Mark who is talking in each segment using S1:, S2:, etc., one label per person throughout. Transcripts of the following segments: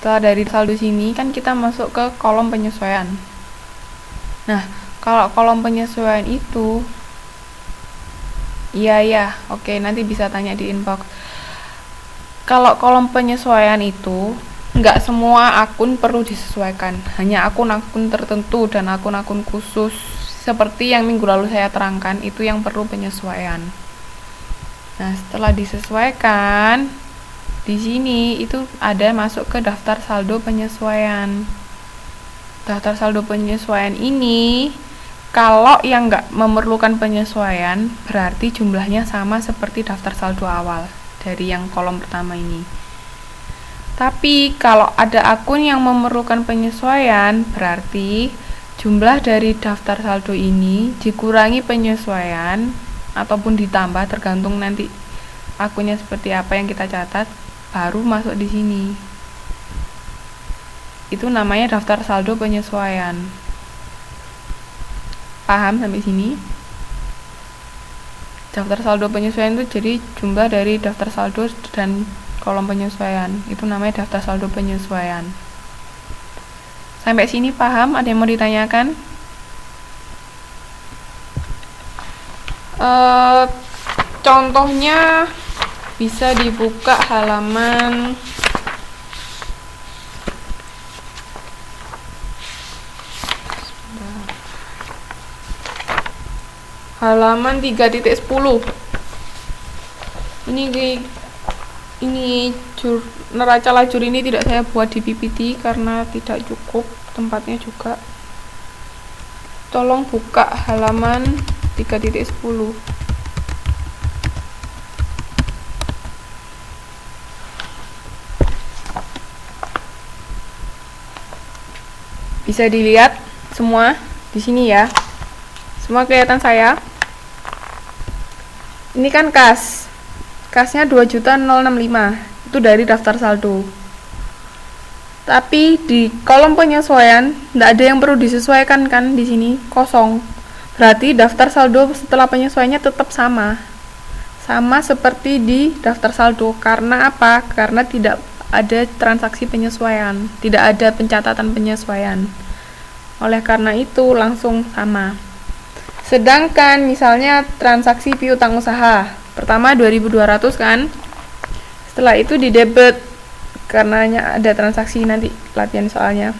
S1: Setelah dari saldo sini kan kita masuk ke kolom penyesuaian. Nah, kalau kolom penyesuaian itu iya, oke, nanti bisa tanya di inbox. Kalau kolom penyesuaian itu nggak semua akun perlu disesuaikan, hanya akun-akun tertentu dan akun-akun khusus seperti yang minggu lalu saya terangkan itu yang perlu penyesuaian. Nah, setelah disesuaikan di sini itu ada masuk ke daftar saldo penyesuaian. Daftar saldo penyesuaian ini kalau yang nggak memerlukan penyesuaian berarti jumlahnya sama seperti daftar saldo awal dari yang kolom pertama ini. Tapi kalau ada akun yang memerlukan penyesuaian berarti jumlah dari daftar saldo ini dikurangi penyesuaian ataupun ditambah tergantung nanti akunnya seperti apa yang kita catat, baru masuk di sini. Itu namanya daftar saldo penyesuaian. Paham sampai sini? Daftar saldo penyesuaian itu jadi jumlah dari daftar saldo dan kolom penyesuaian. Itu namanya daftar saldo penyesuaian. Sampai sini paham? Ada yang mau ditanyakan? Contohnya bisa dibuka halaman halaman 3.10. Ini neraca lajur ini tidak saya buat di PPT karena tidak cukup tempatnya juga. Tolong buka halaman 3.10. Bisa dilihat semua di sini ya. Semua kelihatan saya. Ini kan kas. Kasnya 2.065. Itu dari daftar saldo. Tapi di kolom penyesuaian tidak ada yang perlu disesuaikan kan di sini, kosong. Berarti daftar saldo setelah penyesuaiannya tetap sama. Sama seperti di daftar saldo. Karena apa? Karena tidak ada transaksi penyesuaian, tidak ada pencatatan penyesuaian. Oleh karena itu langsung sama. Sedangkan misalnya transaksi piutang usaha, pertama 2.200 kan, setelah itu di debit karena ada transaksi nanti latihan soalnya,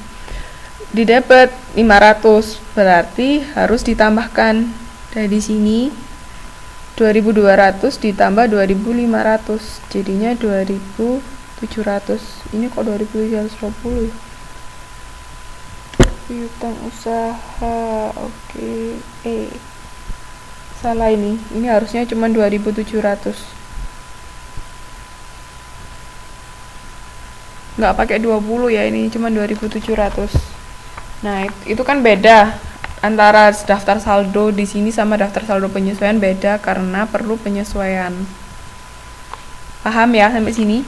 S1: di debit 500, berarti harus ditambahkan dari sini 2.200 ditambah 2.500, jadinya 2.700. Ini kok 2.720 ya? Piutang usaha, oke. Salah ini harusnya cuma 2.700, nggak pakai 20 ya, ini cuma 2.700. Nah, itu kan beda antara daftar saldo di sini sama daftar saldo penyesuaian, beda karena perlu penyesuaian. Paham ya sampai sini?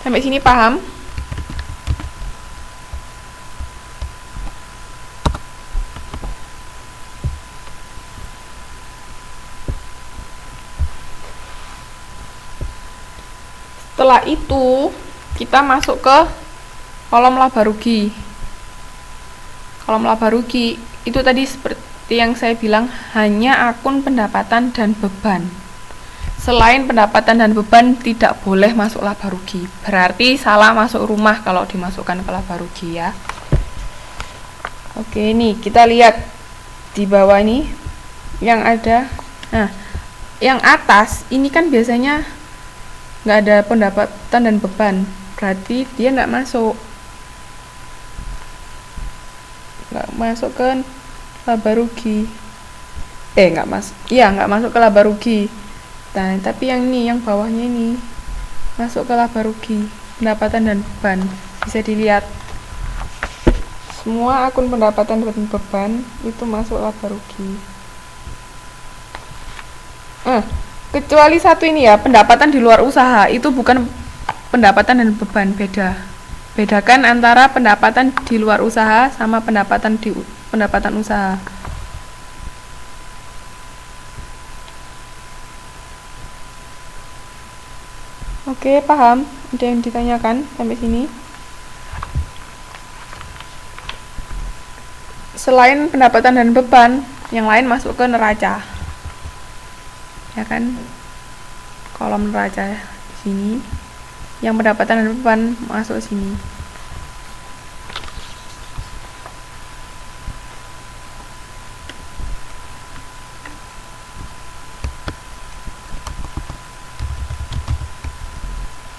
S1: Sampai sini paham? Setelah itu kita masuk ke kolom laba rugi. Kolom laba rugi itu tadi seperti yang saya bilang hanya akun pendapatan dan beban. Selain pendapatan dan beban tidak boleh masuk laba rugi. Berarti salah masuk rumah kalau dimasukkan ke laba rugi ya. Oke, nih kita lihat di bawah ini yang ada. Nah, yang atas ini kan biasanya nggak ada pendapatan dan beban, berarti dia nggak masuk ke laba rugi. Nggak masuk ke laba rugi. Nah, tapi yang ini, yang bawahnya ini masuk ke laba rugi, pendapatan dan beban. Bisa dilihat semua akun pendapatan dan beban itu masuk laba rugi. Kecuali satu ini ya, pendapatan di luar usaha, itu bukan pendapatan dan beban, beda. Bedakan antara pendapatan di luar usaha sama pendapatan usaha. Oke, paham? Ada yang ditanyakan sampai sini? Selain pendapatan dan beban, yang lain masuk ke neraca. Ya kan? Kolom neraca di sini. Yang pendapatan dan beban masuk sini.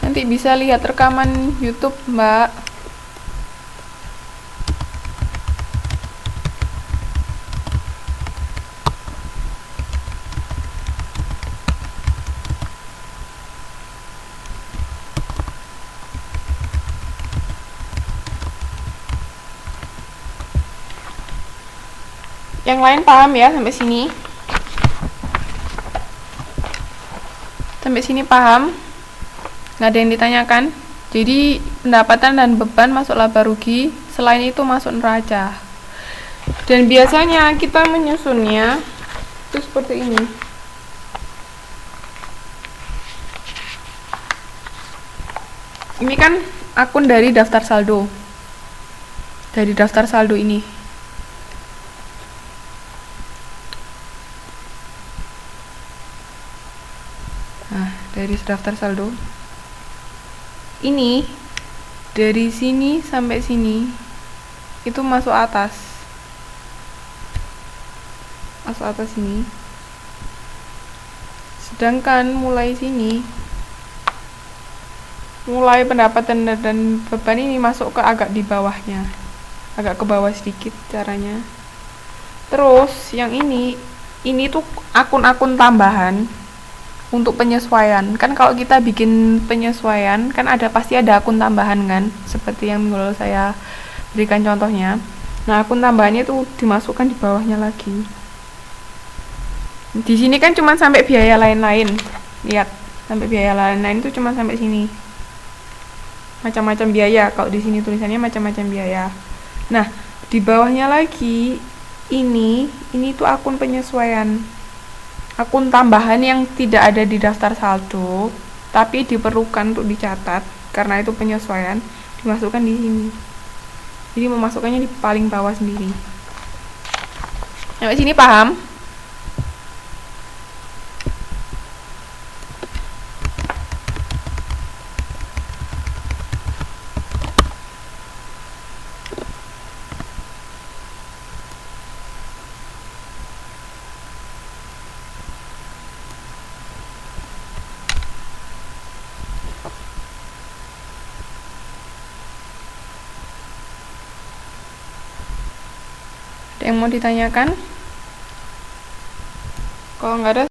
S1: Nanti bisa lihat rekaman YouTube, Mbak. Yang lain paham ya sampai sini? Sampai sini paham? Nggak ada yang ditanyakan? Jadi pendapatan dan beban masuk laba rugi, selain itu masuk neraca. Dan biasanya kita menyusunnya itu seperti ini. Ini kan akun dari daftar saldo. Dari daftar saldo ini. Nah, dari daftar saldo ini, dari sini sampai sini itu masuk atas sini, sedangkan mulai sini, mulai pendapatan dan beban ini masuk ke agak di bawahnya, agak ke bawah sedikit caranya. Terus yang ini tuh akun-akun tambahan untuk penyesuaian. Kan kalau kita bikin penyesuaian kan pasti ada akun tambahan kan, seperti yang minggu lalu saya berikan contohnya. Nah, akun tambahannya itu dimasukkan di bawahnya lagi. Di sini kan cuma sampai biaya lain-lain. Lihat, sampai biaya lain-lain itu cuma sampai sini. Macam-macam biaya. Kalau di sini tulisannya macam-macam biaya. Nah, di bawahnya lagi ini tuh akun penyesuaian. Akun tambahan yang tidak ada di daftar saldo tapi diperlukan untuk dicatat karena itu penyesuaian, dimasukkan di sini. Jadi memasukkannya di paling bawah sendiri. Sampai sini paham? Ada yang mau ditanyakan? Kalau nggak ada